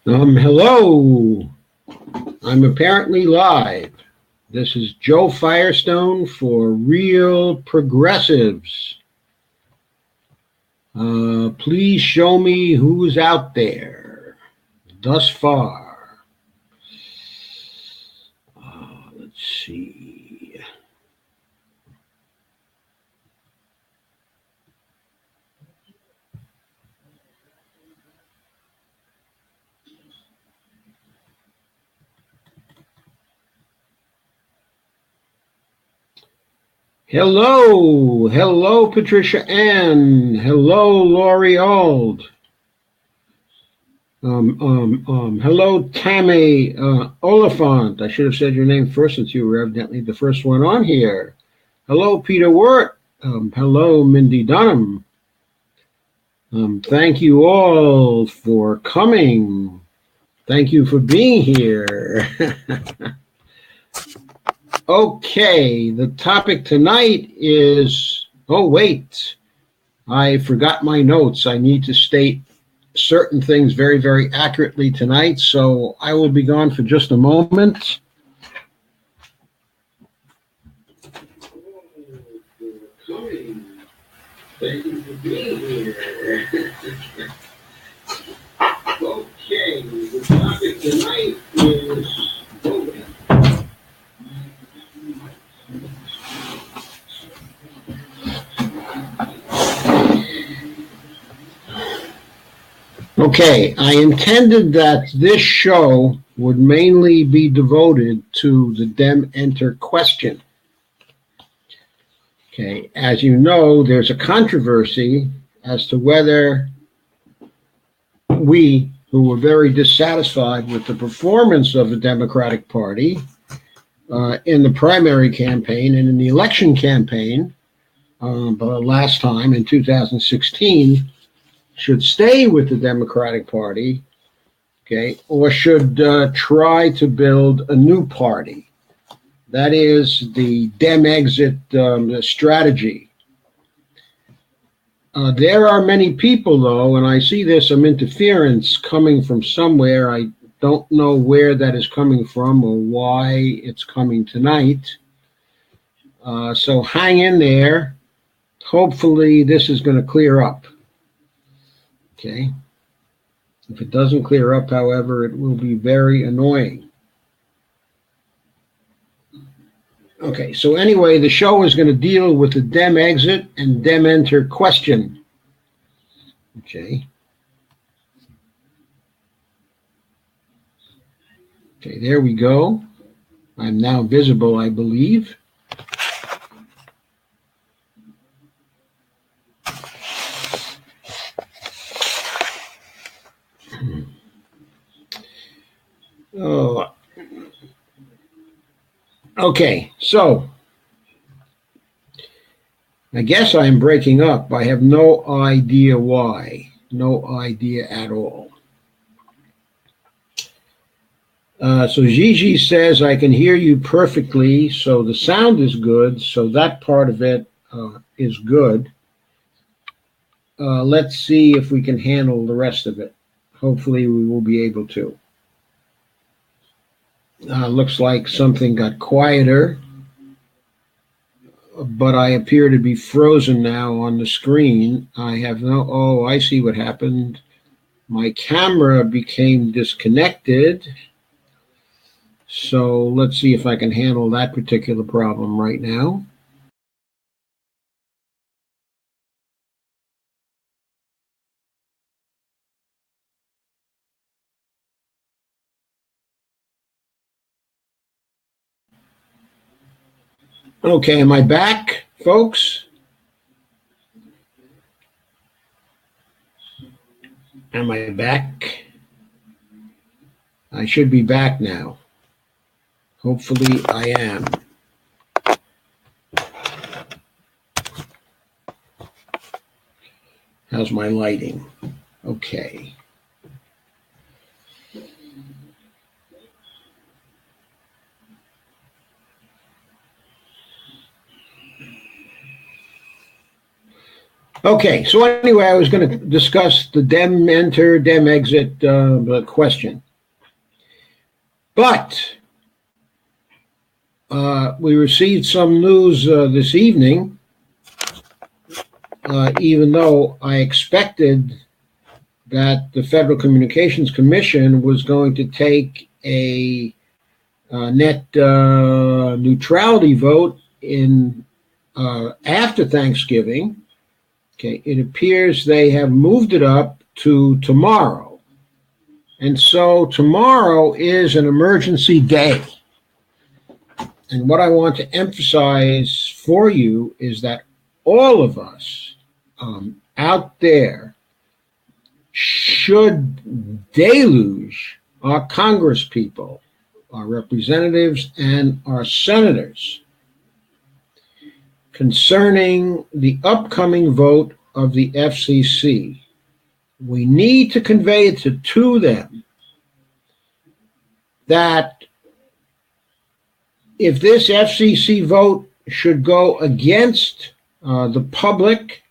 Hello. I'm apparently live. This is Joe Firestone for Real Progressives. Please show me who's out there thus far. Let's see. Hello, Patricia Ann. Hello, Laurie Ald. Hello, Tammy Oliphant. I should have said your name first since you were evidently the first one on here. Hello, Peter Wirt. Hello, Mindy Dunham. Thank you all for coming. Thank you for being here. Okay, the topic tonight is, oh wait, I forgot my notes. I need to state certain things very, very accurately tonight, so I will be gone for just a moment. Thank you for being here. Okay, the topic tonight is voting. Okay, I intended that this show would mainly be devoted to the Dem Enter question. Okay, as you know, there's a controversy as to whether we, who were very dissatisfied with the performance of the Democratic Party in the primary campaign and in the election campaign, last time in 2016, should stay with the Democratic Party, okay, or should try to build a new party. That is the Dem exit strategy. There are many people, though, and I see there's some interference coming from somewhere. I don't know where that is coming from or why it's coming tonight. So hang in there. Hopefully this is going to clear up. Okay. If it doesn't clear up, however, it will be very annoying. Okay, so anyway, the show is going to deal with the Dem exit and Dem enter question. Okay. Okay, there we go. I'm now visible, I believe. Oh. Okay, so I guess I'm breaking up. I have no idea why. No idea at all. So Gigi says, I can hear you perfectly, so the sound is good, so that part of it is good. Let's see if we can handle the rest of it. Hopefully we will be able to. Looks like something got quieter, but I appear to be frozen now on the screen. I have no, I see what happened. My camera became disconnected. So let's see if I can handle that particular problem right now. Okay, am I back, folks? Am I back? I should be back now. Hopefully I am. How's my lighting? Okay. Okay, so anyway, I was going to discuss the Dem Enter, Dem Exit question. But we received some news this evening, even though I expected that the Federal Communications Commission was going to take a net neutrality vote in after Thanksgiving. Okay, it appears they have moved it up to tomorrow. And so tomorrow is an emergency day. And what I want to emphasize for you is that all of us out there should deluge our Congress people, our representatives, and our senators concerning the upcoming vote of the FCC. We need to convey it to them that if this FCC vote should go against the public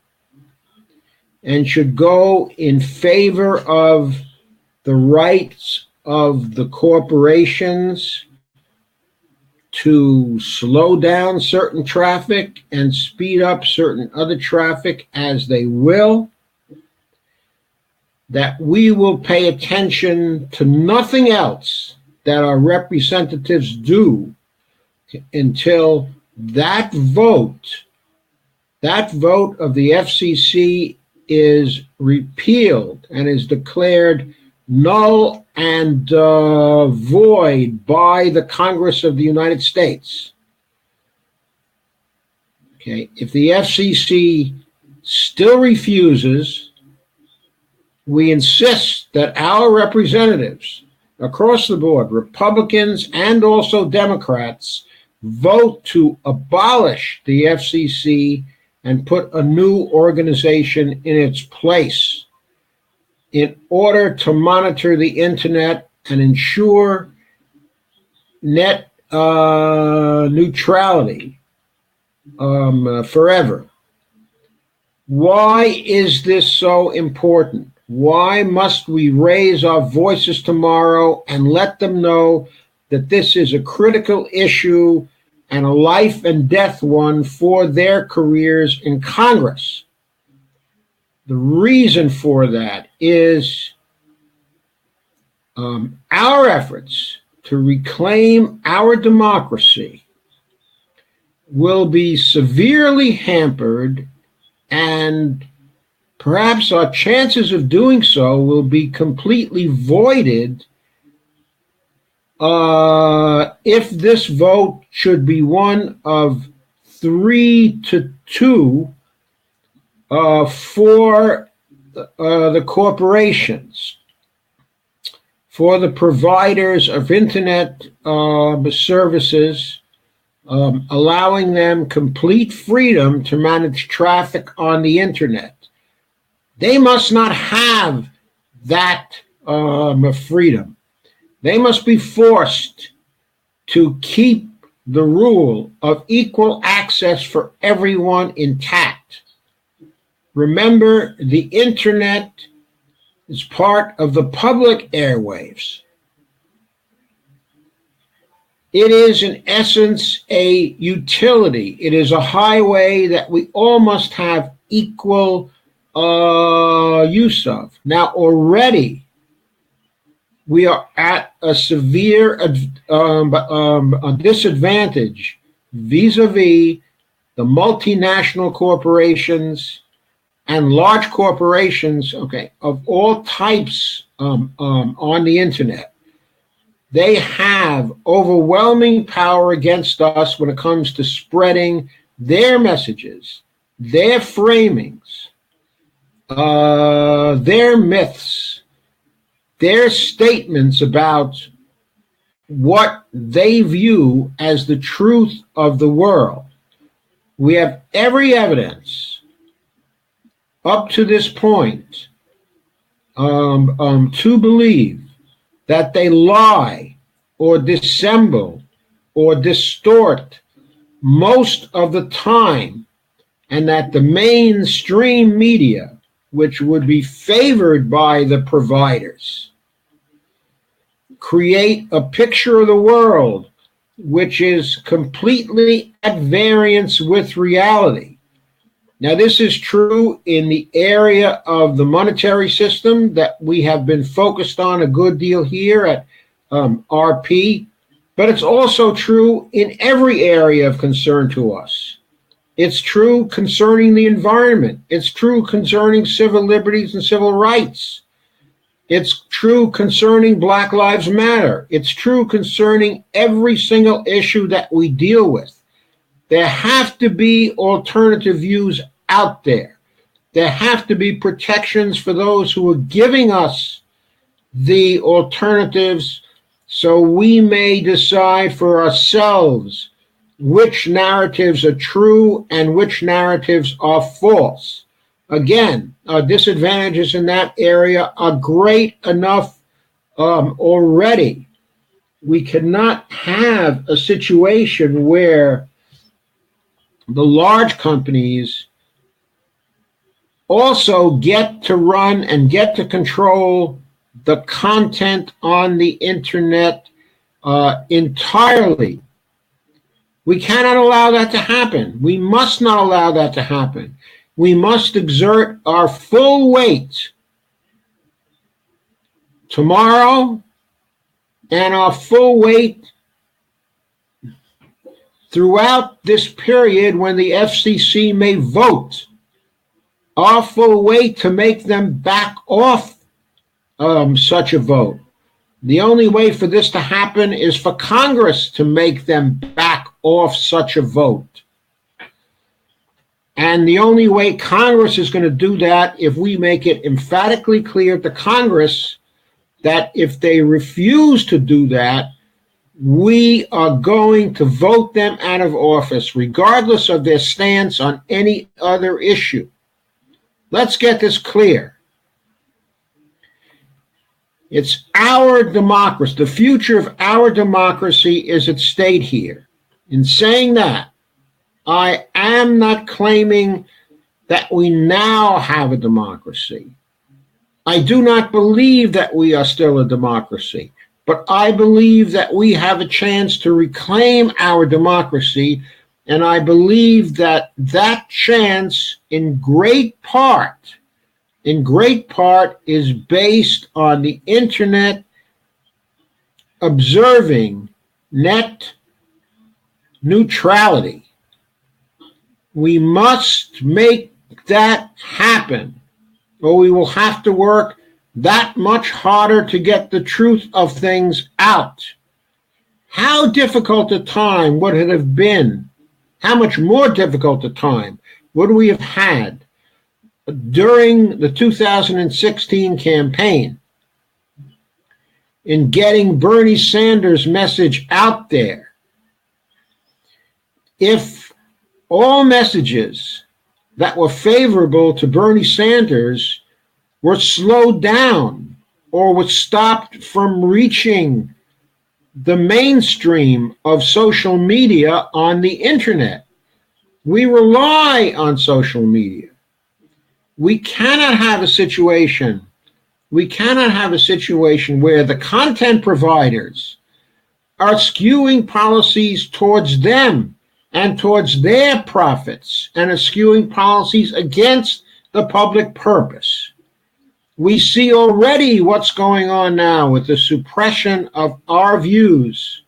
and should go in favor of the rights of the corporations to slow down certain traffic and speed up certain other traffic as they will, that we will pay attention to nothing else that our representatives do until that vote of the FCC is repealed and is declared null and void by the Congress of the United States. Okay, if the FCC still refuses, we insist that our representatives across the board, Republicans and also Democrats, vote to abolish the FCC and put a new organization in its place in order to monitor the internet and ensure net neutrality forever. Why is this so important? Why must we raise our voices tomorrow and let them know that this is a critical issue and a life and death one for their careers in Congress? The reason for that is our efforts to reclaim our democracy will be severely hampered, and perhaps our chances of doing so will be completely voided if this vote should be one of 3-2 for the corporations, for the providers of internet services, allowing them complete freedom to manage traffic on the internet. They must not have that freedom. They must be forced to keep the rule of equal access for everyone intact. Remember, the internet is part of the public airwaves. It is, in essence, a utility. It is a highway that we all must have equal use of. Now, already, we are at a severe disadvantage vis-a-vis the multinational corporations and large corporations, of all types on the internet. They have overwhelming power against us when it comes to spreading their messages, their framings, their myths, their statements about what they view as the truth of the world. We have every evidence up to this point to believe that they lie or dissemble or distort most of the time and that the mainstream media, which would be favored by the providers, create a picture of the world which is completely at variance with reality. Now, this is true in the area of the monetary system that we have been focused on a good deal here at RP, but it's also true in every area of concern to us. It's true concerning the environment. It's true concerning civil liberties and civil rights. It's true concerning Black Lives Matter. It's true concerning every single issue that we deal with. There have to be alternative views out there. There have to be protections for those who are giving us the alternatives so we may decide for ourselves which narratives are true and which narratives are false. Again, our disadvantages in that area are great enough already. We cannot have a situation where the large companies also get to run and get to control the content on the internet entirely. We cannot allow that to happen. We must not allow that to happen. We must exert our full weight tomorrow and our full weight throughout this period when the FCC may vote, our full weight to make them back off such a vote. The only way for this to happen is for Congress to make them back off such a vote. And the only way Congress is going to do that if we make it emphatically clear to Congress that if they refuse to do that, we are going to vote them out of office, regardless of their stance on any other issue. Let's get this clear. It's our democracy. The future of our democracy is at stake here. In saying that, I am not claiming that we now have a democracy. I do not believe that we are still a democracy, but I believe that we have a chance to reclaim our democracy, and I believe that that chance in great part is based on the internet observing net neutrality. We must make that happen, or we will have to work that much harder to get the truth of things out. How difficult a time would it have been? How much more difficult a time would we have had during the 2016 campaign in getting Bernie Sanders' message out there if all messages that were favorable to Bernie Sanders were slowed down or were stopped from reaching the mainstream of social media on the internet? We rely on social media. We cannot have a situation where the content providers are skewing policies towards them and towards their profits, and are skewing policies against the public purpose. We see already what's going on now with the suppression of our views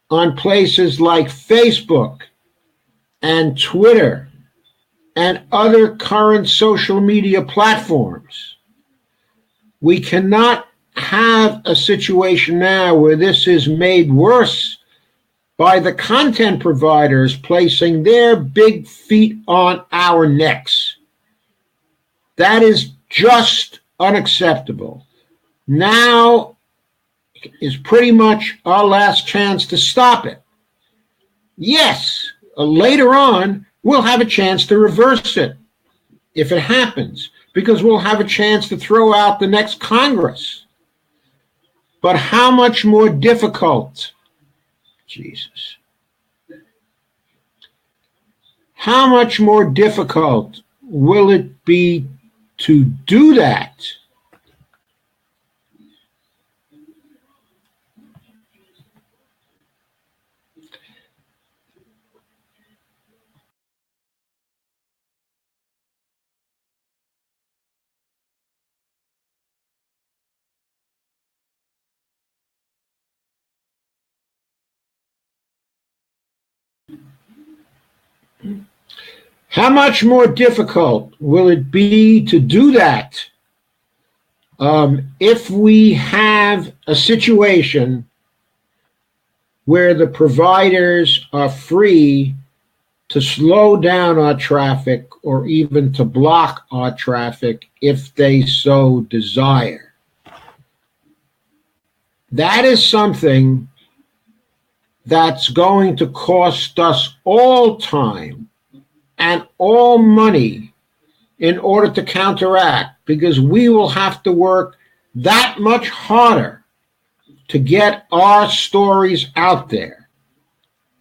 on places like Facebook and Twitter and other current social media platforms. We cannot have a situation now where this is made worse by the content providers placing their big feet on our necks. That is just unacceptable. Now is pretty much our last chance to stop it. Yes, later on, we'll have a chance to reverse it if it happens, because we'll have a chance to throw out the next Congress. But how much more difficult? Jesus. how much more difficult will it be to do that? How much more difficult will it be to do that if we have a situation where the providers are free to slow down our traffic or even to block our traffic if they so desire? That is something that's going to cost us all time and all money in order to counteract, because we will have to work that much harder to get our stories out there.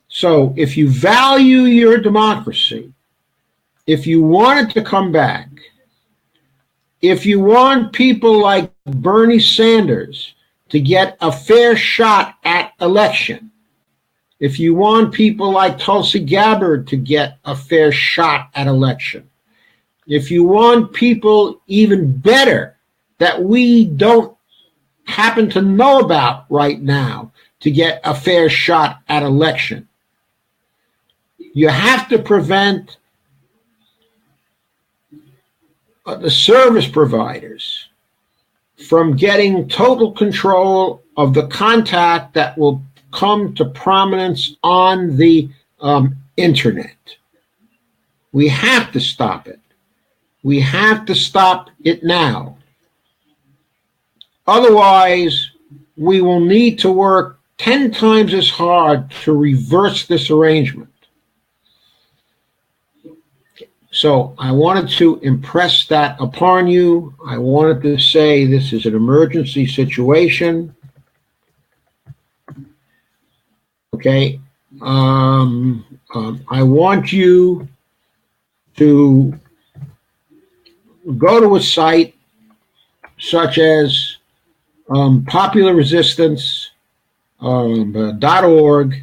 So if you value your democracy, if you want it to come back, if you want people like Bernie Sanders to get a fair shot at election, if you want people like Tulsi Gabbard to get a fair shot at election, if you want people even better that we don't happen to know about right now to get a fair shot at election, you have to prevent the service providers from getting total control of the contact that will come to prominence on the internet. We have to stop it. We have to stop it now. Otherwise, we will need to work 10 times as hard to reverse this arrangement. So I wanted to impress that upon you. I wanted to say this is an emergency situation. Okay. I want you to go to a site such as popularresistance.org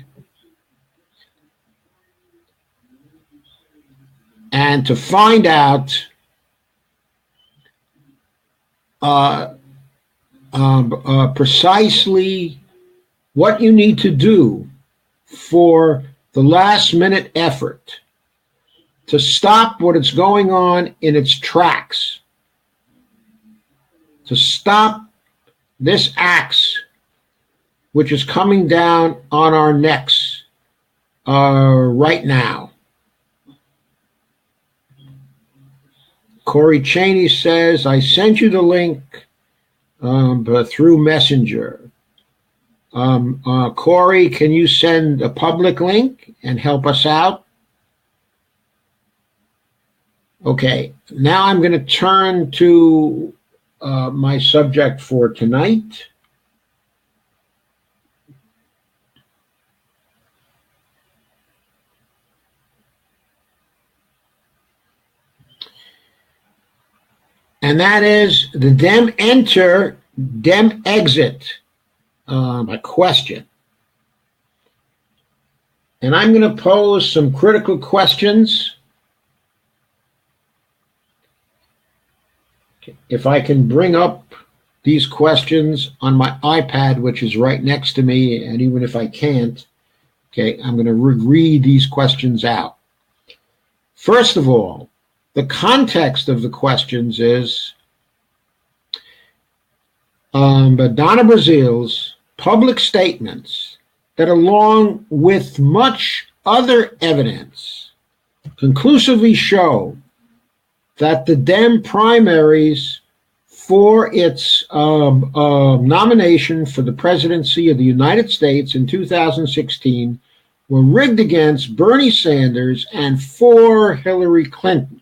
and to find out precisely what you need to do for the last minute effort to stop what is going on in its tracks, to stop this axe which is coming down on our necks right now. Cori Chaney says, I sent you the link through Messenger. Cori, can you send a public link and help us out? Okay, now I'm going to turn to my subject for tonight. And that is the Dem Enter, Dem Exit a question. And I'm going to pose some critical questions. If I can bring up these questions on my iPad, which is right next to me, and even if I can't, okay, I'm going to read these questions out. First of all, the context of the questions is Donna Brazil's public statements that, along with much other evidence, conclusively show that the Dem primaries for its nomination for the presidency of the United States in 2016 were rigged against Bernie Sanders and for Hillary Clinton.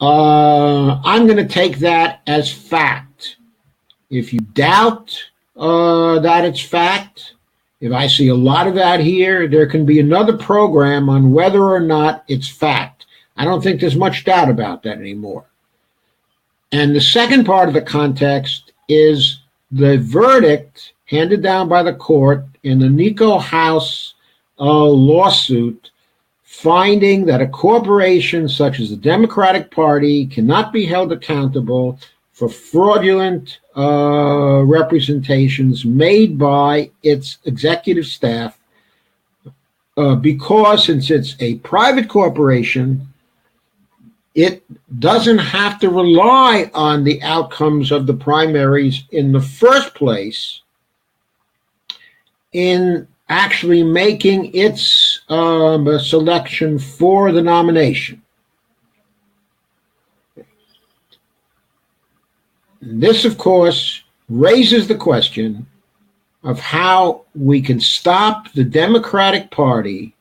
I'm going to take that as fact. If you doubt that it's fact, If I see a lot of that here, there can be another program on whether or not it's fact. I don't think there's much doubt about that anymore. And the second part of the context is the verdict handed down by the court in the Nico House lawsuit, finding that a corporation such as the Democratic Party cannot be held accountable for fraudulent representations made by its executive staff because, since it's a private corporation, it doesn't have to rely on the outcomes of the primaries in the first place in actually making its selection for the nomination. This, of course, raises the question of how we can stop the Democratic Party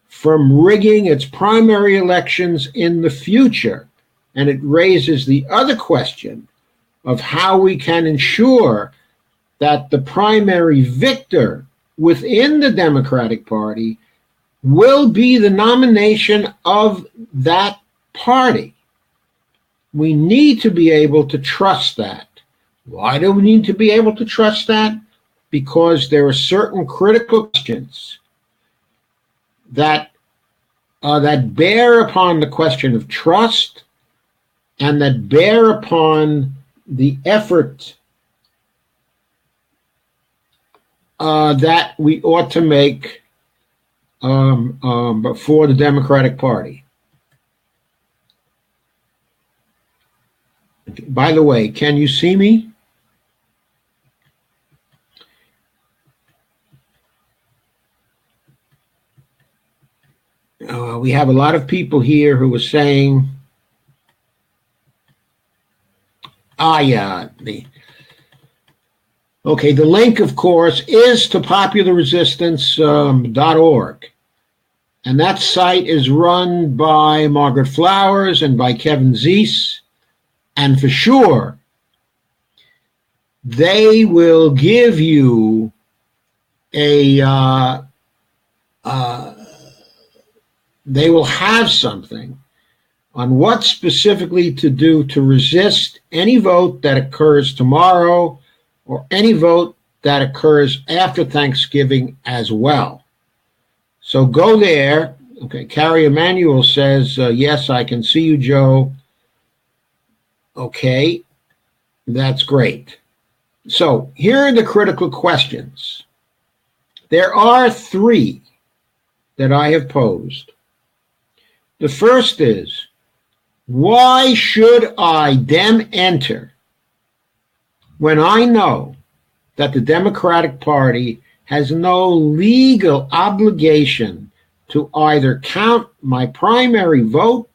from rigging its primary elections in the future. And it raises the other question of how we can ensure that the primary victor within the Democratic Party will be the nomination of that party. We need to be able to trust that. Why do we need to be able to trust that? Because there are certain critical questions that bear upon the question of trust and that bear upon the effort that we ought to make for the Democratic Party. By the way, can you see me? We have a lot of people here who are saying, the link, of course, is to popularresistance.org. And that site is run by Margaret Flowers and by Kevin Zeese. And for sure, they will give you they will have something on what specifically to do to resist any vote that occurs tomorrow or any vote that occurs after Thanksgiving as well. So go there. Okay, Kare Emanuel says, yes, I can see you, Joe. Okay, that's great. So here are the critical questions. There are three that I have posed. The first is, why should I Dem Enter when I know that the Democratic Party has no legal obligation to either count my primary vote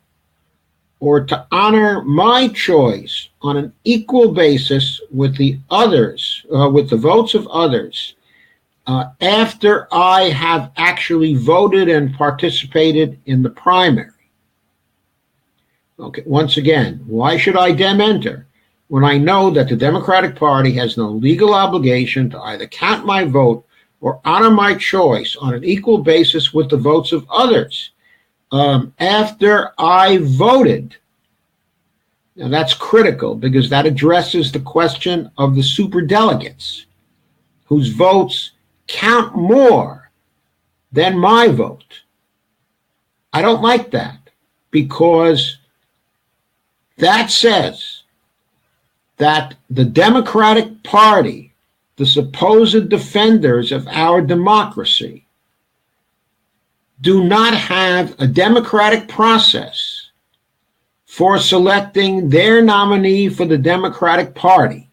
or to honor my choice on an equal basis with the others, with the votes of others, after I have actually voted and participated in the primary? Okay, once again, why should I Dem Enter when I know that the Democratic Party has no legal obligation to either count my vote or honor my choice on an equal basis with the votes of others after I voted? Now that's critical because that addresses the question of the superdelegates whose votes count more than my vote. I don't like that because that says that the Democratic Party, the supposed defenders of our democracy, do not have a democratic process for selecting their nominee for the Democratic Party,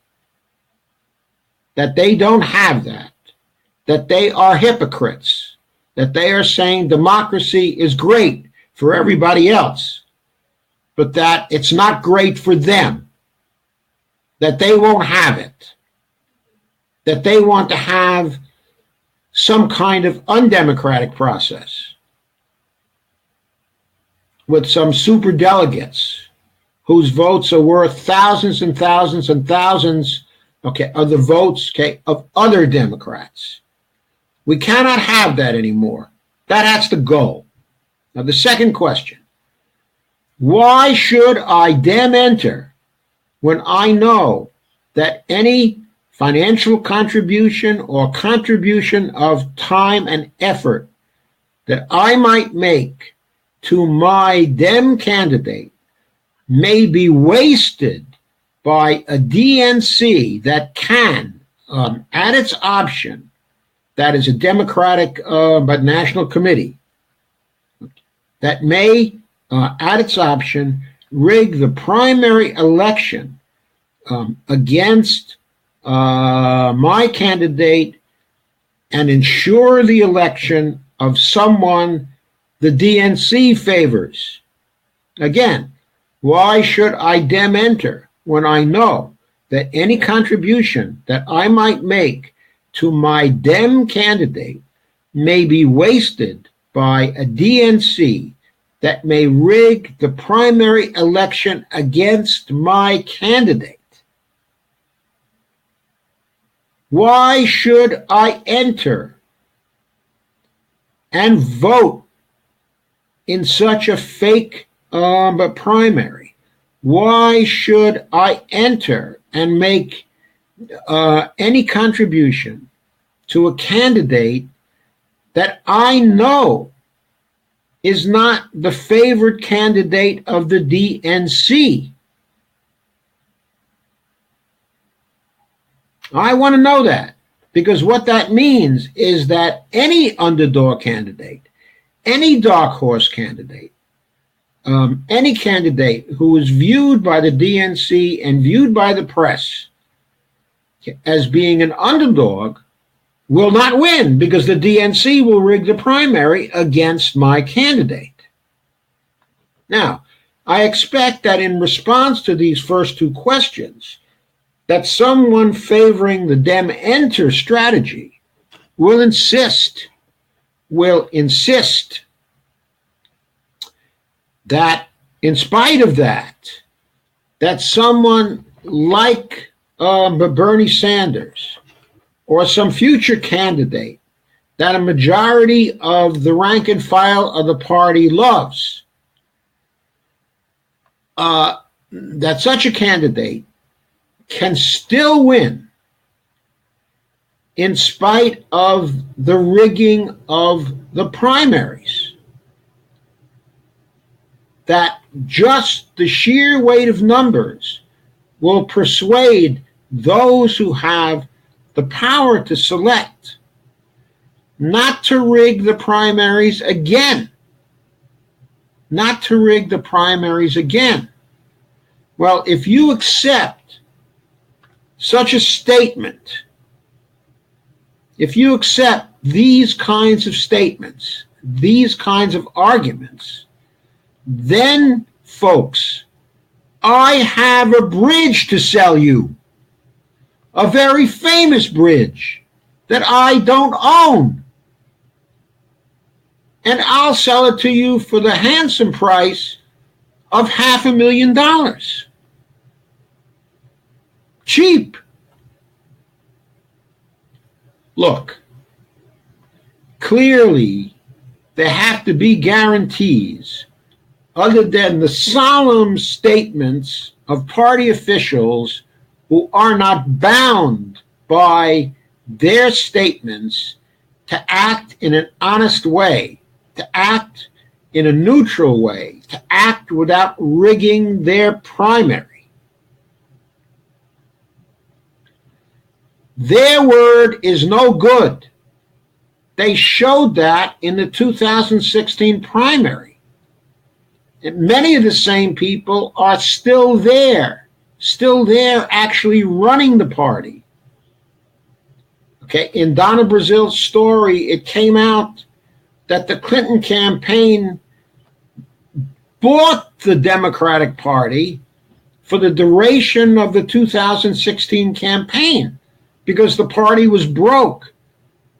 that they don't have that they are hypocrites, that they are saying democracy is great for everybody else, but that it's not great for them, that they won't have it, that they want to have some kind of undemocratic process with some superdelegates whose votes are worth thousands and thousands and thousands, of the votes, of other Democrats. We cannot have that anymore. That's the goal. Now, the second question, why should I Dem Enter when I know that any financial contribution or contribution of time and effort that I might make to my Dem candidate may be wasted by a DNC that can, at its option, that is a Democratic but national committee, that may, at its option, rig the primary election against my candidate and ensure the election of someone the DNC favors. Again, why should I Dem Enter when I know that any contribution that I might make to my Dem candidate may be wasted by a DNC that may rig the primary election against my candidate? Why should I enter and vote in such a fake primary? Why should I enter and make any contribution to a candidate that I know is not the favored candidate of the DNC? I want to know that, because what that means is that any underdog candidate, any dark horse candidate, any candidate who is viewed by the DNC and viewed by the press as being an underdog will not win, because the DNC will rig the primary against my candidate. Now, I expect that in response to these first two questions, that someone favoring the Dem Enter strategy will insist that in spite of that someone like Bernie Sanders or some future candidate that a majority of the rank and file of the party loves, that such a candidate can still win in spite of the rigging of the primaries. That just the sheer weight of numbers will persuade those who have the power to select not to rig the primaries again. Not to rig the primaries again. Well, if you accept such a statement, if you accept these kinds of statements, these kinds of arguments, then, folks, I have a bridge to sell you, a very famous bridge that I don't own. And I'll sell it to you for the handsome price of $500,000. Cheap. Look, clearly there have to be guarantees other than the solemn statements of party officials who are not bound by their statements to act in an honest way, to act in a neutral way, to act without rigging their primary. Their word is no good. They showed that in the 2016 primary. And many of the same people are still there actually running the party. Okay, in Donna Brazil's story, it came out that the Clinton campaign bought the Democratic Party for the duration of the 2016 campaign because the party was broke.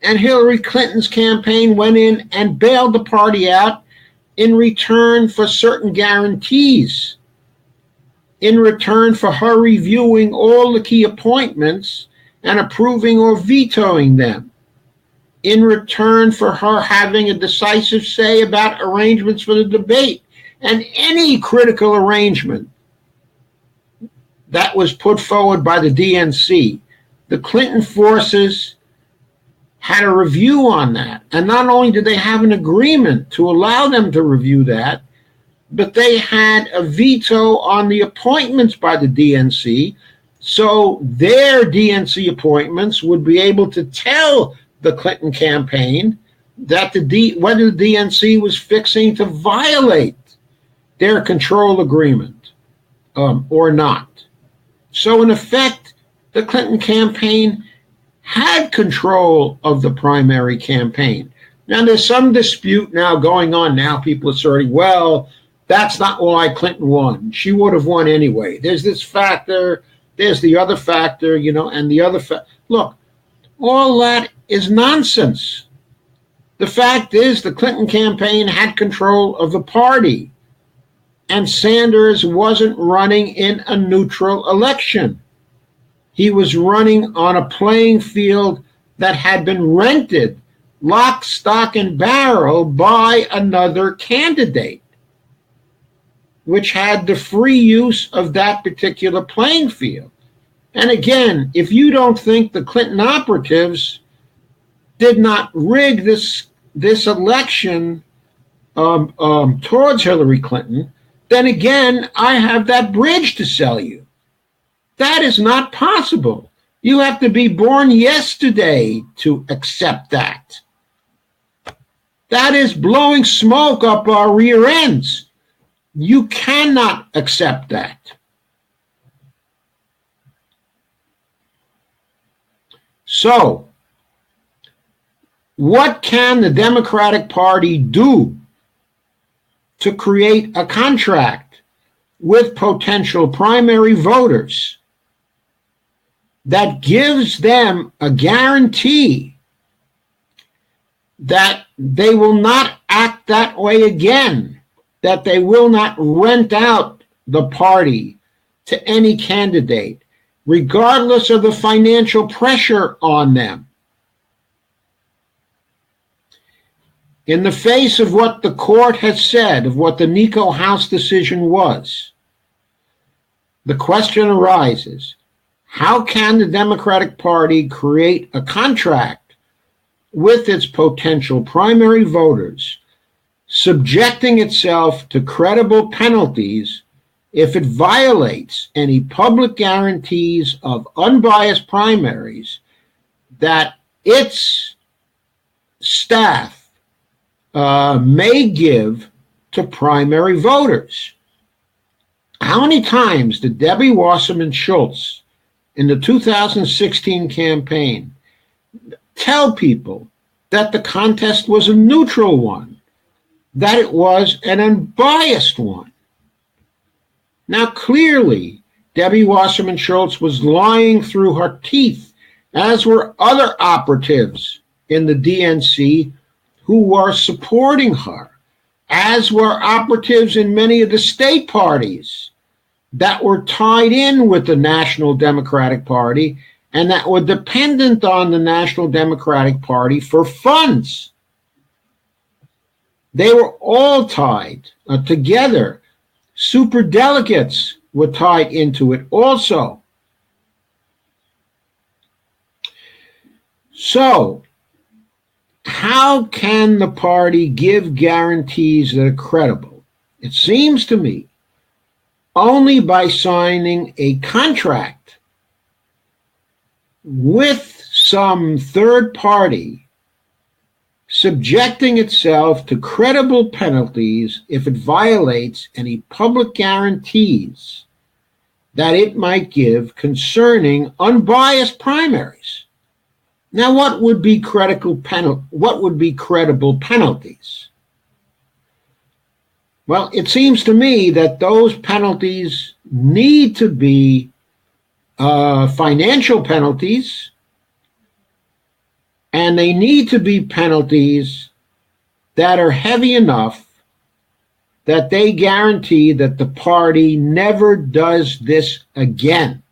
And Hillary Clinton's campaign went in and bailed the party out in return for certain guarantees, in return for her reviewing all the key appointments and approving or vetoing them, in return for her having a decisive say about arrangements for the debate. And any critical arrangement that was put forward by the DNC, the Clinton forces had a review on that. And not only did they have an agreement to allow them to review that, but they had a veto on the appointments by the DNC, so their DNC appointments would be able to tell the Clinton campaign that whether the DNC was fixing to violate their control agreement or not. So in effect, the Clinton campaign had control of the primary campaign. Now there's some dispute now going on now. People are asserting, well, that's not why Clinton won. She would have won anyway. There's this factor, there's the other factor, and the other look, all that is nonsense. The fact is the Clinton campaign had control of the party, and Sanders wasn't running in a neutral election. He was running on a playing field that had been rented lock, stock, and barrel by another candidate, which had the free use of that particular playing field. And again, if you don't think the Clinton operatives did not rig this election towards Hillary Clinton, then again, I have that bridge to sell you. That is not possible. You have to be born yesterday to accept that. That is blowing smoke up our rear ends. You cannot accept that. So, what can the Democratic Party do to create a contract with potential primary voters that gives them a guarantee that they will not act that way again, that they will not rent out the party to any candidate, regardless of the financial pressure on them? In the face of what the court has said, of what the Nico House decision was, the question arises, how can the Democratic Party create a contract with its potential primary voters, subjecting itself to credible penalties if it violates any public guarantees of unbiased primaries that its staff may give to primary voters? How many times did Debbie Wasserman Schultz in the 2016 campaign tell people that the contest was a neutral one, that it was an unbiased one? Now, clearly, Debbie Wasserman Schultz was lying through her teeth, as were other operatives in the DNC who were supporting her, as were operatives in many of the state parties that were tied in with the National Democratic Party and that were dependent on the National Democratic Party for funds. They were all tied together. Superdelegates were tied into it also. So, how can the party give guarantees that are credible? It seems to me only by signing a contract with some third party, subjecting itself to credible penalties if it violates any public guarantees that it might give concerning unbiased primaries. Now, what would be credible penalties? Well, it seems to me that those penalties need to be financial penalties, and they need to be penalties that are heavy enough that they guarantee that the party never does this again.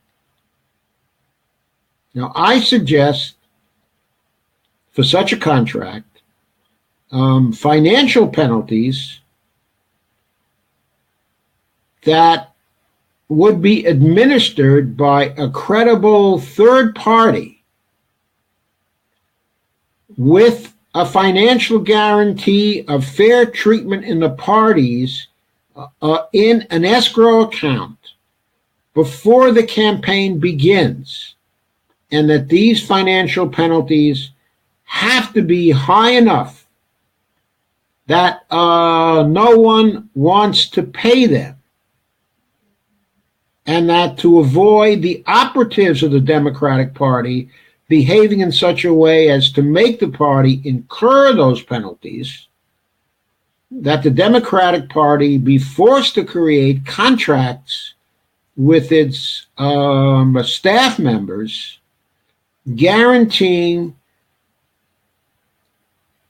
Now, I suggest for such a contract, financial penalties that would be administered by a credible third party with a financial guarantee of fair treatment in the parties in an escrow account before the campaign begins, and that these financial penalties have to be high enough that no one wants to pay them, and that to avoid the operatives of the Democratic Party behaving in such a way as to make the party incur those penalties, that the Democratic Party be forced to create contracts with its staff members guaranteeing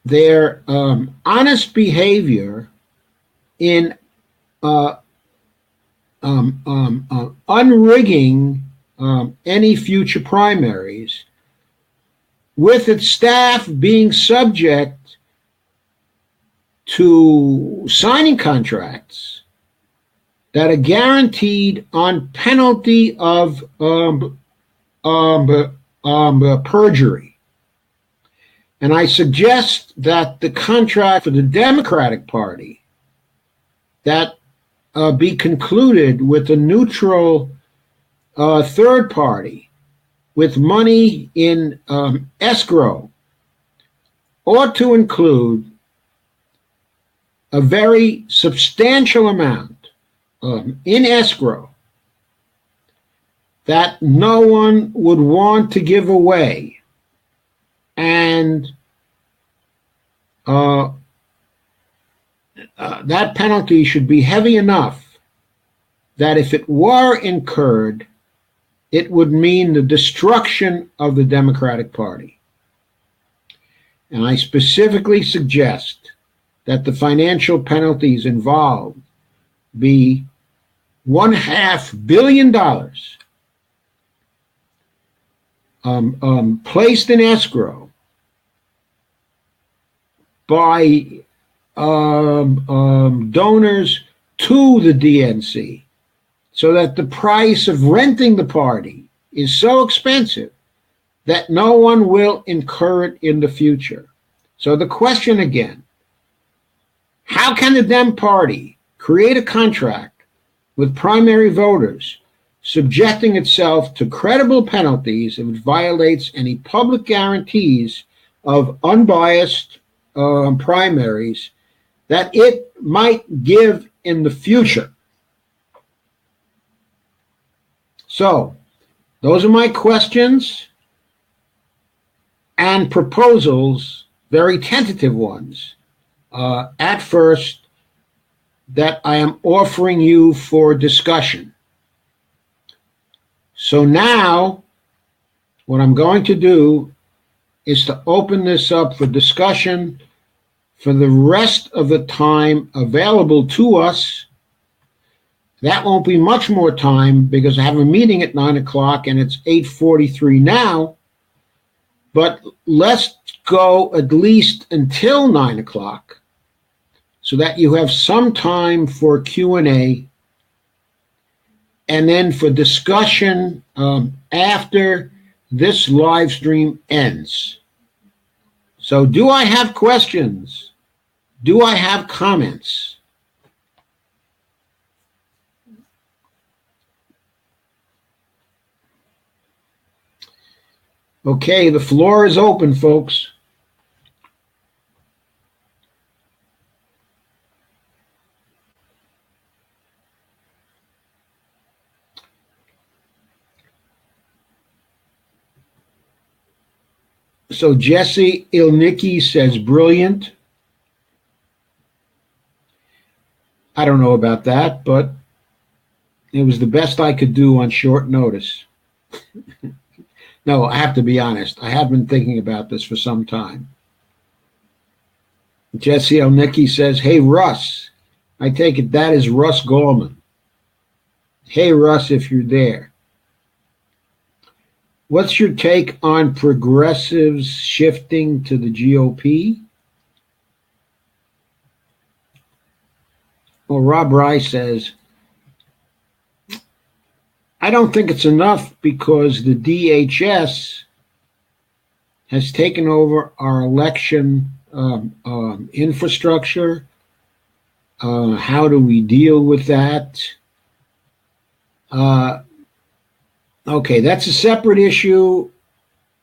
their honest behavior in unrigging any future primaries, with its staff being subject to signing contracts that are guaranteed on penalty of perjury. And I suggest that the contract for the Democratic Party that be concluded with a neutral third party with money in escrow ought to include a very substantial amount in escrow that no one would want to give away, and that penalty should be heavy enough that if it were incurred, it would mean the destruction of the Democratic Party. And I specifically suggest that the financial penalties involved be $500 million placed in escrow by donors to the DNC, so that the price of renting the party is so expensive that no one will incur it in the future. So the question again, how can the Dem Party create a contract with primary voters, subjecting itself to credible penalties if it violates any public guarantees of unbiased primaries that it might give in the future? So, those are my questions and proposals, very tentative ones, at first, that I am offering you for discussion. So now, what I'm going to do is to open this up for discussion for the rest of the time available to us. That won't be much more time because I have a meeting at 9 o'clock and it's 8:43 now. But let's go at least until 9 o'clock so that you have some time for Q&A and then for discussion after this live stream ends. So do I have questions? Do I have comments? Okay, the floor is open, folks. So Jesse Ilnicki says, brilliant. I don't know about that, but it was the best I could do on short notice. No, I have to be honest. I have been thinking about this for some time. Jesse Ilnicki says, hey, Russ. I take it that is Russ Goldman. Hey, Russ, if you're there. What's your take on progressives shifting to the GOP? Well, Rob Rice says, I don't think it's enough because the DHS has taken over our election infrastructure. How do we deal with that? Okay, that's a separate issue.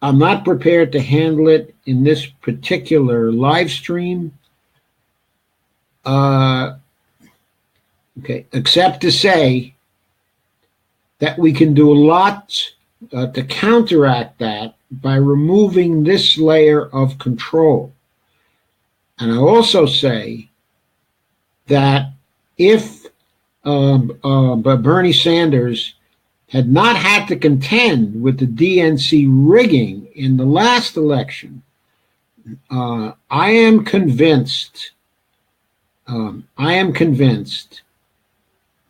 I'm not prepared to handle it in this particular live stream. Okay, except to say that we can do a lot to counteract that by removing this layer of control. And I also say that if Bernie Sanders had not had to contend with the DNC rigging in the last election, I am convinced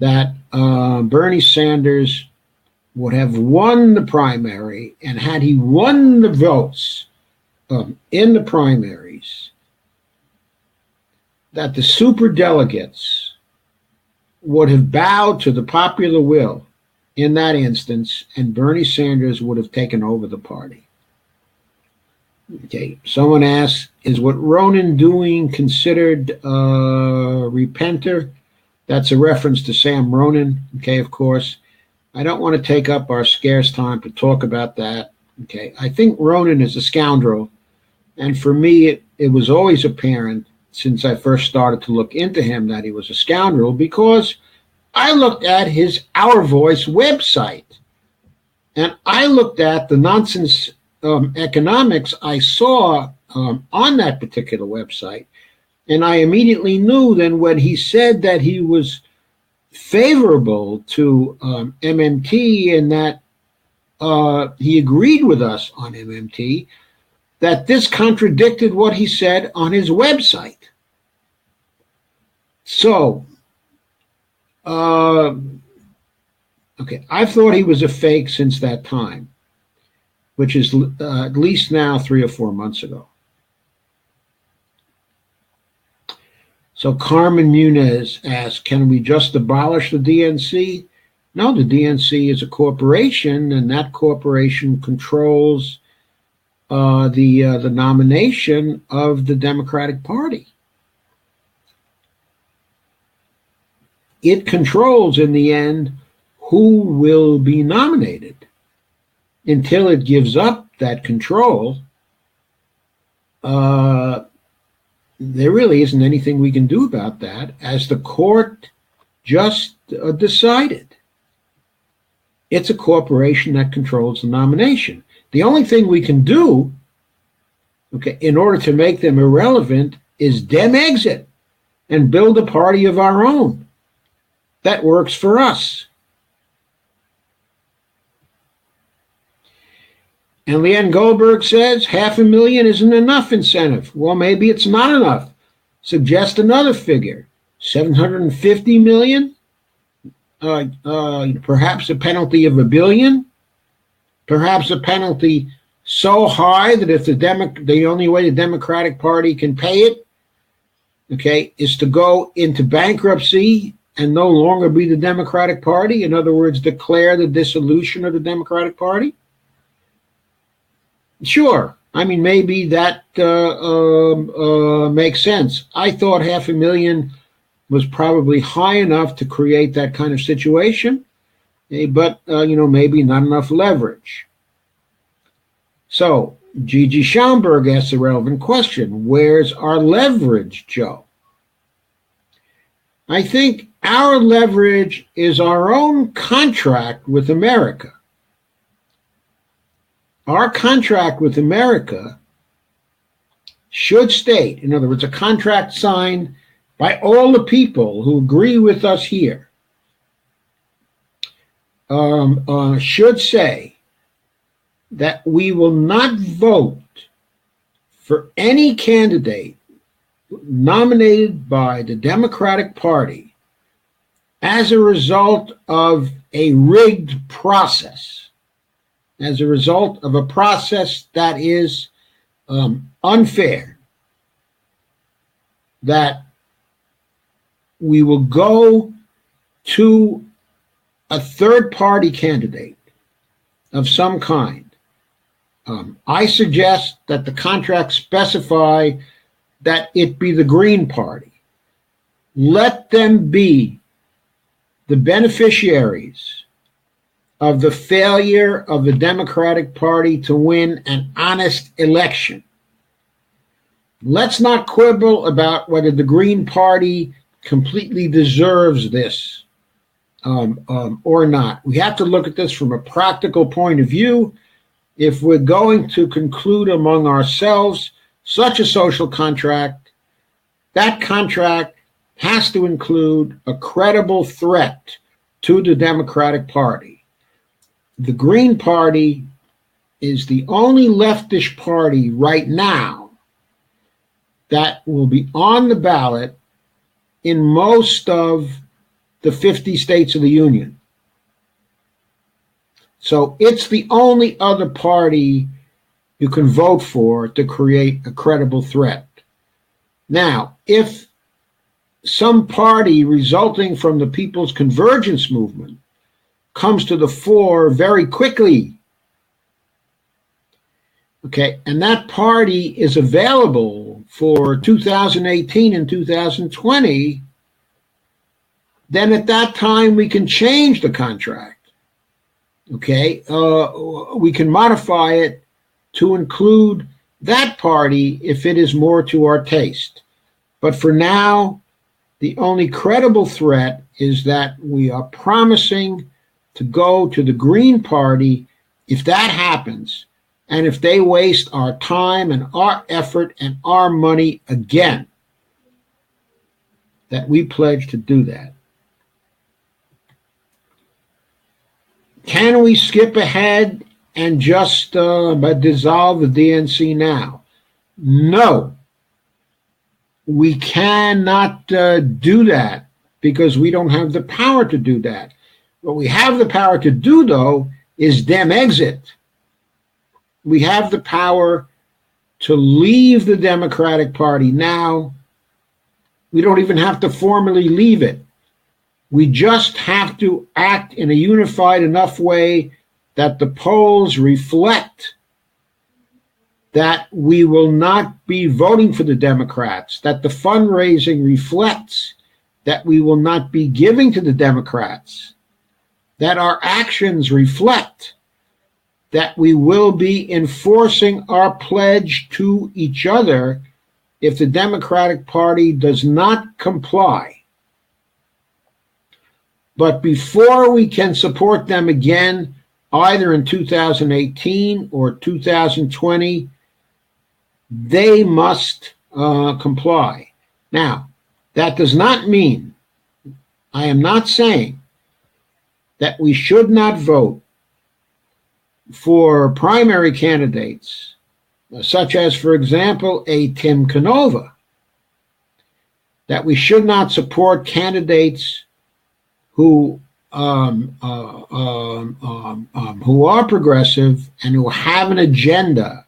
that Bernie Sanders would have won the primary, and had he won the votes in the primaries, that the superdelegates would have bowed to the popular will in that instance, and Bernie Sanders would have taken over the party. Okay, someone asks, is what Ronan doing considered repenter? That's a reference to Sam Ronan, okay, of course. I don't want to take up our scarce time to talk about that, okay. I think Ronan is a scoundrel, and for me, it was always apparent since I first started to look into him that he was a scoundrel, because I looked at his Our Voice website, and I looked at the nonsense economics I saw on that particular website, and I immediately knew then when he said that he was favorable to MMT and that he agreed with us on MMT, that this contradicted what he said on his website. So, okay, I've thought he was a fake since that time, which is at least now 3 or 4 months ago. So Carmen Muniz asks, can we just abolish the DNC? No, the DNC is a corporation, and that corporation controls the nomination of the Democratic Party. It controls, in the end, who will be nominated. Until it gives up that control, there really isn't anything we can do about that, as the court just decided. It's a corporation that controls the nomination. The only thing we can do, okay, in order to make them irrelevant, is Dem exit and build a party of our own. That works for us. And Liane Goldberg says, 500,000 isn't enough incentive. Well, maybe it's not enough. Suggest another figure. 750 million? Perhaps a penalty of $1 billion? Perhaps a penalty so high that if the only way the Democratic Party can pay it, okay, is to go into bankruptcy and no longer be the Democratic Party. In other words, declare the dissolution of the Democratic Party. Sure. I mean, maybe that makes sense. I thought 500,000 was probably high enough to create that kind of situation, but, maybe not enough leverage. So Gigi Schaumburg asks a relevant question. Where's our leverage, Joe? I think our leverage is our own contract with America. Our contract with America should state, in other words, a contract signed by all the people who agree with us here, should say that we will not vote for any candidate nominated by the Democratic Party as a result of a rigged process. as a result of a process that is unfair, that we will go to a third-party candidate of some kind. I suggest that the contract specify that it be the Green Party. Let them be the beneficiaries of the failure of the Democratic Party to win an honest election. Let's not quibble about whether the Green Party completely deserves this or not. We have to look at this from a practical point of view. If we're going to conclude among ourselves such a social contract, that contract has to include a credible threat to the Democratic Party. The Green Party is the only leftish party right now that will be on the ballot in most of the 50 states of the Union. So it's the only other party you can vote for to create a credible threat. Now, if some party resulting from the People's Convergence movement comes to the fore very quickly, okay, and that party is available for 2018 and 2020, then at that time we can change the contract. Okay, we can modify it to include that party if it is more to our taste. But for now, the only credible threat is that we are promising to go to the Green Party if that happens, and if they waste our time and our effort and our money again, that we pledge to do that. Can we skip ahead and just dissolve the DNC now? No. We cannot do that because we don't have the power to do that. What we have the power to do, though, is Dem exit. We have the power to leave the Democratic Party now. We don't even have to formally leave it. We just have to act in a unified enough way that the polls reflect that we will not be voting for the Democrats, that the fundraising reflects that we will not be giving to the Democrats, that our actions reflect that we will be enforcing our pledge to each other if the Democratic Party does not comply. But before we can support them again, either in 2018 or 2020, they must comply. Now, that does not mean, I am not saying that we should not vote for primary candidates, such as, for example, a Tim Canova, that we should not support candidates who are progressive and who have an agenda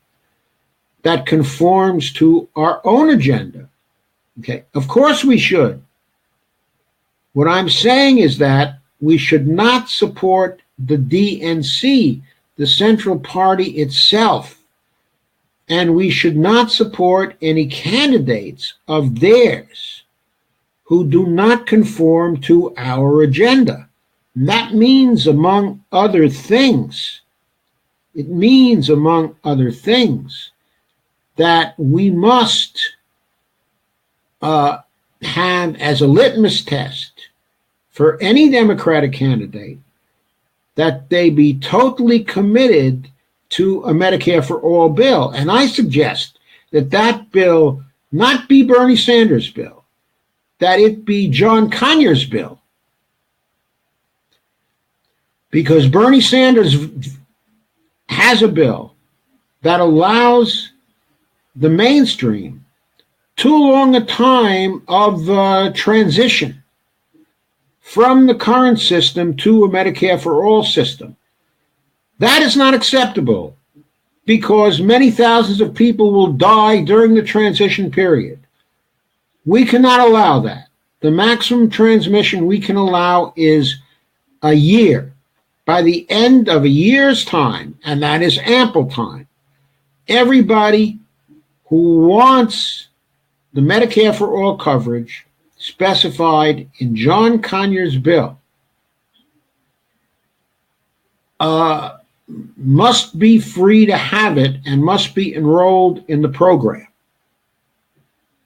that conforms to our own agenda. Okay, of course we should. What I'm saying is that we should not support the DNC, the Central Party itself, and we should not support any candidates of theirs who do not conform to our agenda. And that means, among other things, that we must have as a litmus test for any Democratic candidate that they be totally committed to a Medicare for All bill. And I suggest that that bill not be Bernie Sanders' bill, that it be John Conyers' bill. Because Bernie Sanders has a bill that allows the mainstream too long a time of transition from the current system to a Medicare for All system. That is not acceptable because many thousands of people will die during the transition period. We cannot allow that. The maximum transmission we can allow is a year. By the end of a year's time, and that is ample time, everybody who wants the Medicare for All coverage specified in John Conyers' bill must be free to have it and must be enrolled in the program.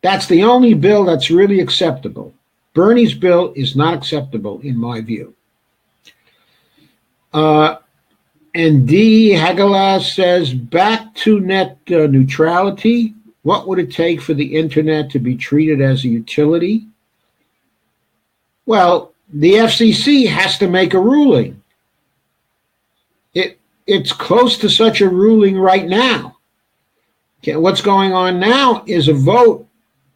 That's the only bill that's really acceptable. Bernie's bill is not acceptable in my view. And D. Hagelas says, back to net neutrality. What would it take for the internet to be treated as a utility? Well, the FCC has to make a ruling. It's close to such a ruling right now. Okay, what's going on now is a vote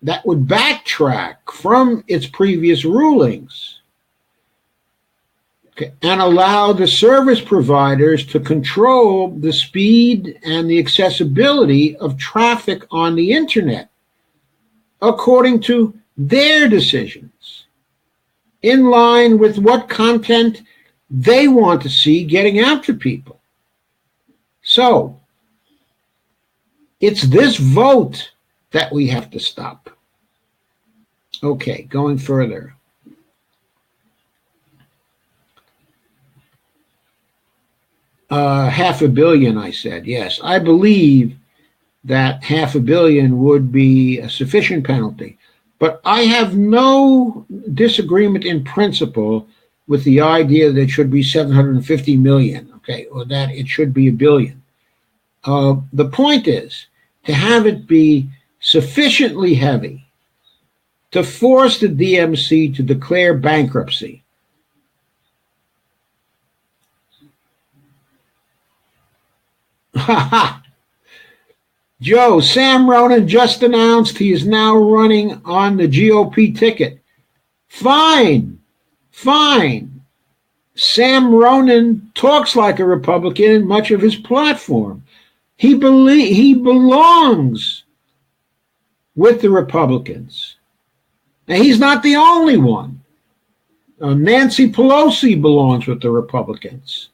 that would backtrack from its previous rulings, okay, and allow the service providers to control the speed and the accessibility of traffic on the internet according to their decisions, in line with what content they want to see getting out to people. So, it's this vote that we have to stop. Okay, going further. $500 million, I said. Yes, I believe that $500 million would be a sufficient penalty. But I have no disagreement in principle with the idea that it should be $750 million, okay, or that it should be $1 billion. The point is to have it be sufficiently heavy to force the DMC to declare bankruptcy. Ha ha! Joe, Sam Ronan just announced he is now running on the GOP ticket. Fine. Sam Ronan talks like a Republican in much of his platform. He belongs with the Republicans. And he's not the only one. Nancy Pelosi belongs with the Republicans.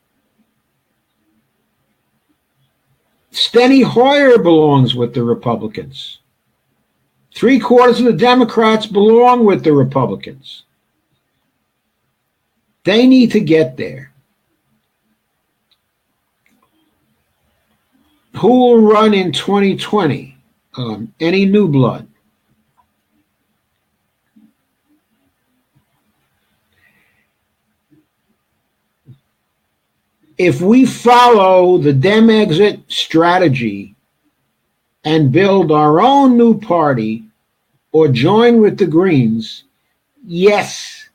Steny Hoyer belongs with the Republicans. 3/4 of the Democrats belong with the Republicans. They need to get there. Who will run in 2020? Any new blood? If we follow the Dem exit strategy and build our own new party or join with the Greens, yes,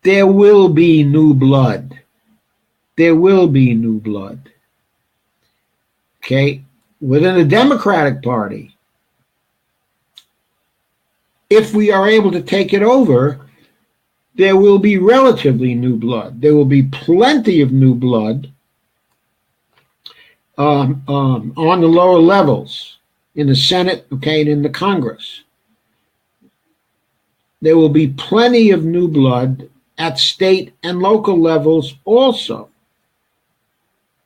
there will be new blood. There will be new blood. Okay? Within the Democratic Party, if we are able to take it over, there will be relatively new blood. There will be plenty of new blood on the lower levels, in the Senate, okay, and in the Congress. There will be plenty of new blood at state and local levels also,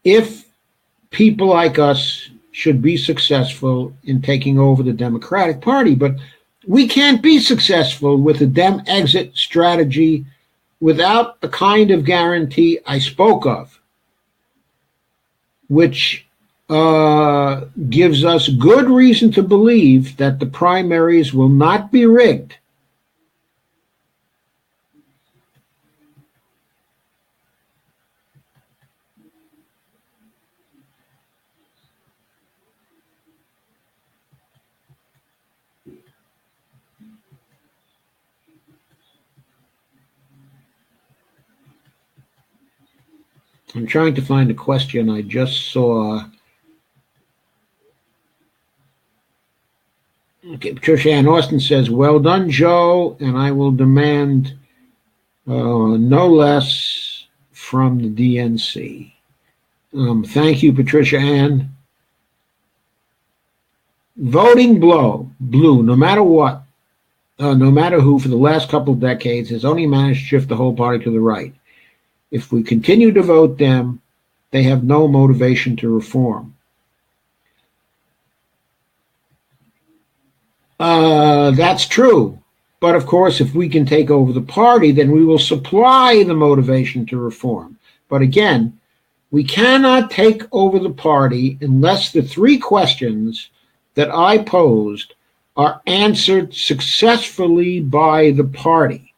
if people like us should be successful in taking over the Democratic Party. But we can't be successful with the Dem exit strategy without the kind of guarantee I spoke of, which gives us good reason to believe that the primaries will not be rigged. I'm trying to find a question I just saw. Okay, Patricia Ann Austin says, well done, Joe, and I will demand no less from the DNC. Thank you, Patricia Ann. Voting blue, no matter what, no matter who, for the last couple of decades, has only managed to shift the whole party to the right. If we continue to vote them, they have no motivation to reform. That's true. But of course, if we can take over the party, then we will supply the motivation to reform. But again, we cannot take over the party unless the three questions that I posed are answered successfully by the party.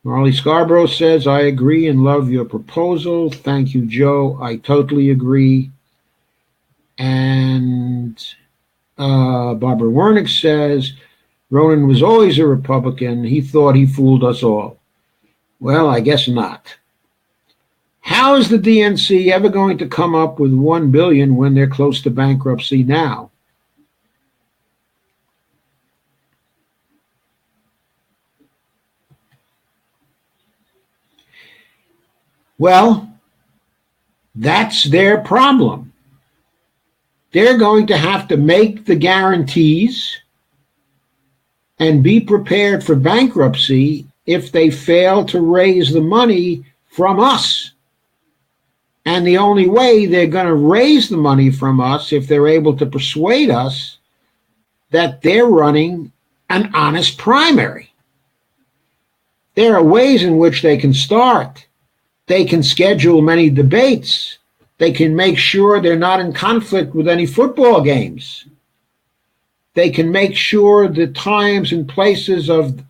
Marley Scarborough says, I agree and love your proposal. Thank you, Joe. I totally agree. And Barbara Wernick says, Ronan was always a Republican. He thought he fooled us all. Well, I guess not. How is the DNC ever going to come up with $1 billion when they're close to bankruptcy now? Well, that's their problem. They're going to have to make the guarantees and be prepared for bankruptcy if they fail to raise the money from us. And the only way they're going to raise the money from us if they're able to persuade us that they're running an honest primary. There are ways in which they can start. They can schedule many debates. They can make sure they're not in conflict with any football games. They can make sure the times and places of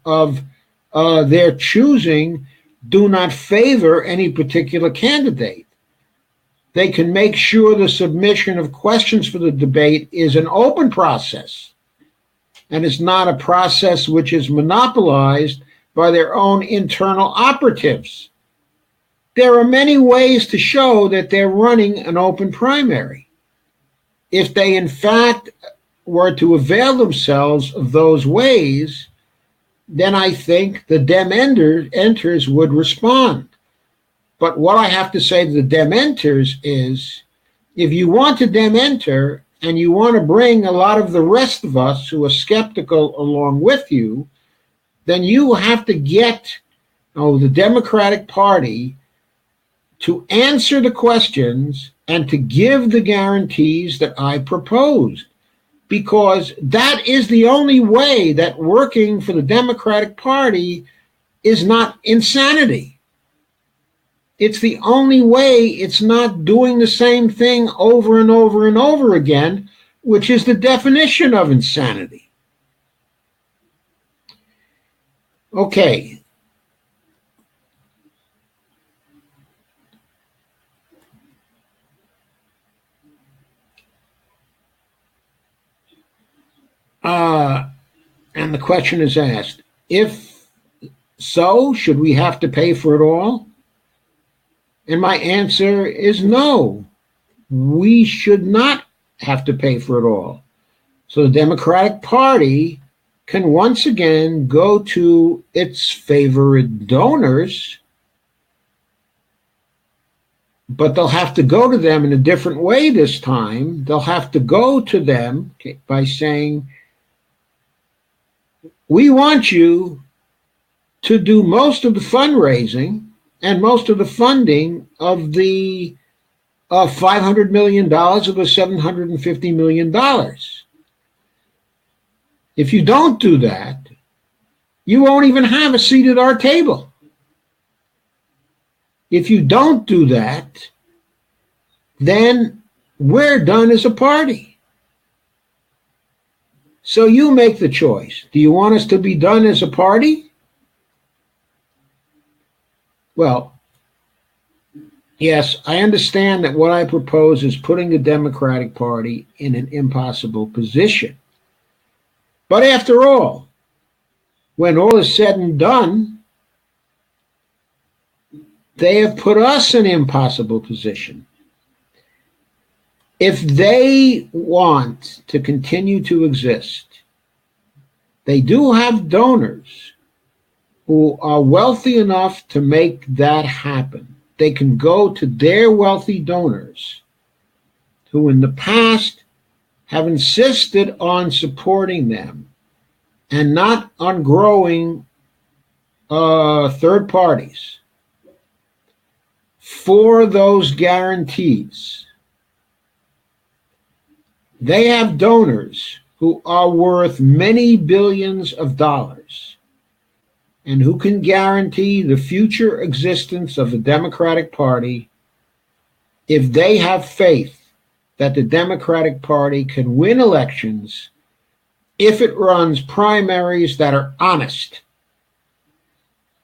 their choosing do not favor any particular candidate. They can make sure the submission of questions for the debate is an open process and is not a process which is monopolized by their own internal operatives. There are many ways to show that they're running an open primary. If they, in fact, were to avail themselves of those ways, then I think the Dem Enters would respond. But what I have to say to the Dem Enters is, if you want to Dem Enter and you want to bring a lot of the rest of us who are skeptical along with you, then you have to get the Democratic Party to answer the questions and to give the guarantees that I proposed. Because that is the only way that working for the Democratic Party is not insanity. It's the only way it's not doing the same thing over and over and over again, which is the definition of insanity. Okay. And the question is asked, if so, should we have to pay for it all? And my answer is no. We should not have to pay for it all. So the Democratic Party can once again go to its favorite donors, but they'll have to go to them in a different way this time. They'll have to go to them by saying, we want you to do most of the fundraising and most of the funding of the $500 million or the $750 million. If you don't do that, you won't even have a seat at our table. If you don't do that, then we're done as a party. So you make the choice. Do you want us to be done as a party? Well, yes, I understand that what I propose is putting the Democratic Party in an impossible position. But after all, when all is said and done, they have put us in an impossible position. If they want to continue to exist, they do have donors who are wealthy enough to make that happen. they can go to their wealthy donors who in the past have insisted on supporting them and not on growing third parties for those guarantees. They have donors who are worth many billions of dollars and who can guarantee the future existence of the Democratic Party if they have faith that the Democratic Party can win elections if it runs primaries that are honest,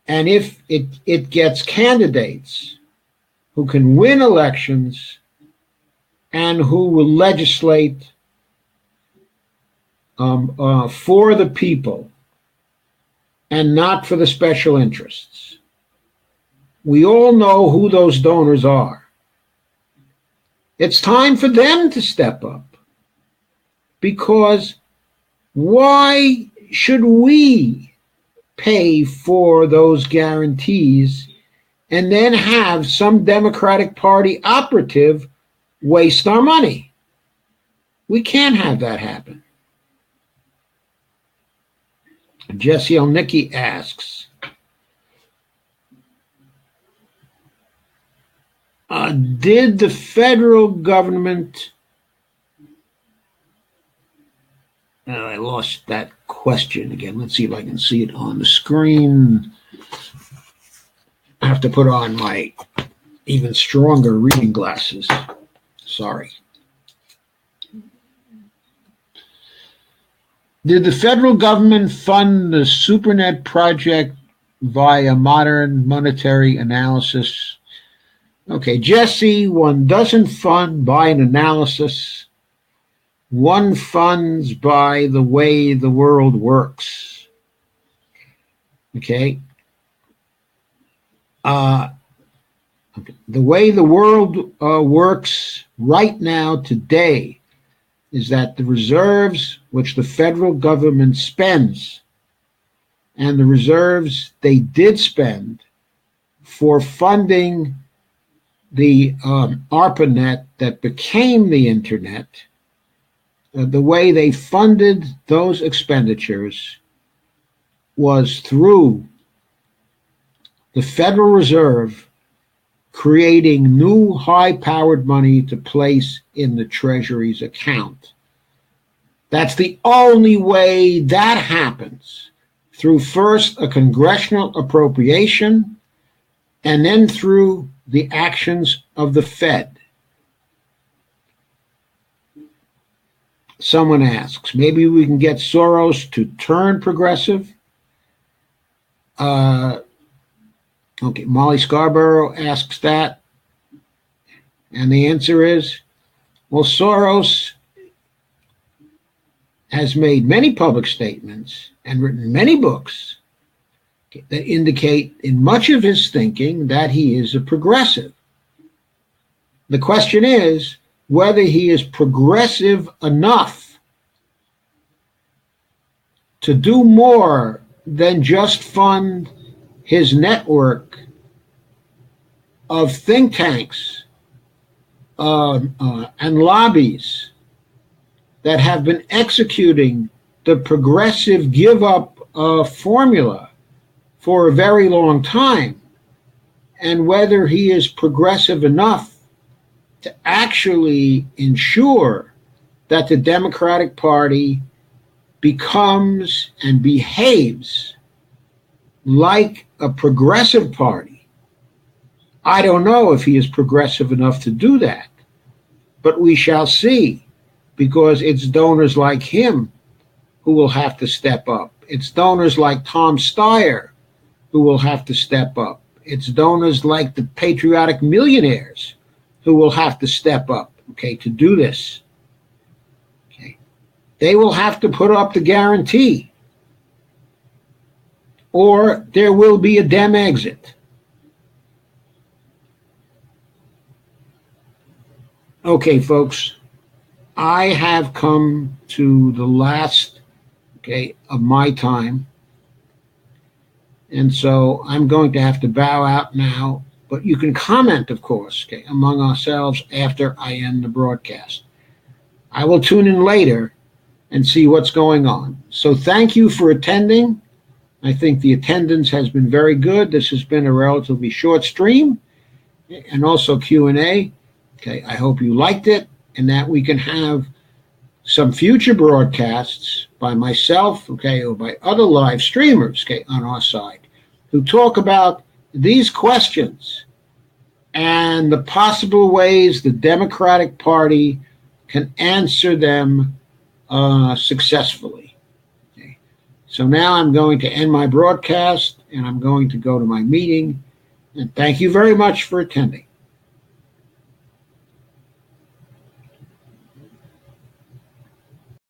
and if it gets candidates who can win elections and who will legislate for the people and not for the special interests. We all know who those donors are. It's time for them to step up, because why should we pay for those guarantees and then have some Democratic Party operative waste our money? We can't have that happen. Jesse Olnicki asks, did the federal government... I lost that question again. Let's see if I can see it on the screen. I have to put on my even stronger reading glasses. Sorry. Did the federal government fund the SuperNet project via modern monetary analysis? Okay, Jesse, one doesn't fund by an analysis. One funds by the way the world works. Okay? The way the world works right now, today, is that the reserves which the federal government spends and the reserves they did spend for funding the ARPANET that became the Internet, the way they funded those expenditures was through the Federal Reserve creating new high-powered money to place in the Treasury's account. That's the only way that happens, through first a congressional appropriation and then through the actions of the Fed. Someone asks, maybe we can get Soros to turn progressive? Okay, Molly Scarborough asks that. And the answer is, well, Soros has made many public statements and written many books that indicate in much of his thinking that he is a progressive. The question is whether he is progressive enough to do more than just fund his network of think tanks and lobbies that have been executing the progressive give-up formula for a very long time, and whether he is progressive enough to actually ensure that the Democratic Party becomes and behaves like a progressive party. I don't know if he is progressive enough to do that, but we shall see, because it's donors like him who will have to step up. It's donors like Tom Steyer who will have to step up. It's donors like the patriotic millionaires who will have to step up, okay, to do this. Okay. They will have to put up the guarantee, or there will be a Dem exit. Okay, folks, I have come to the last, of my time. And so I'm going to have to bow out now. But But you can comment, of course, okay, among ourselves after I end the broadcast. I will tune in later and see what's going on. So thank you for attending. I think the attendance has been very good. This has been a relatively short stream and also Q&A. Okay, I hope you liked it and that we can have some future broadcasts by myself, okay, or by other live streamers, okay, on our side, who talk about these questions and the possible ways the Democratic Party can answer them successfully. Okay. So now I'm going to end my broadcast and I'm going to go to my meeting. And thank you very much for attending.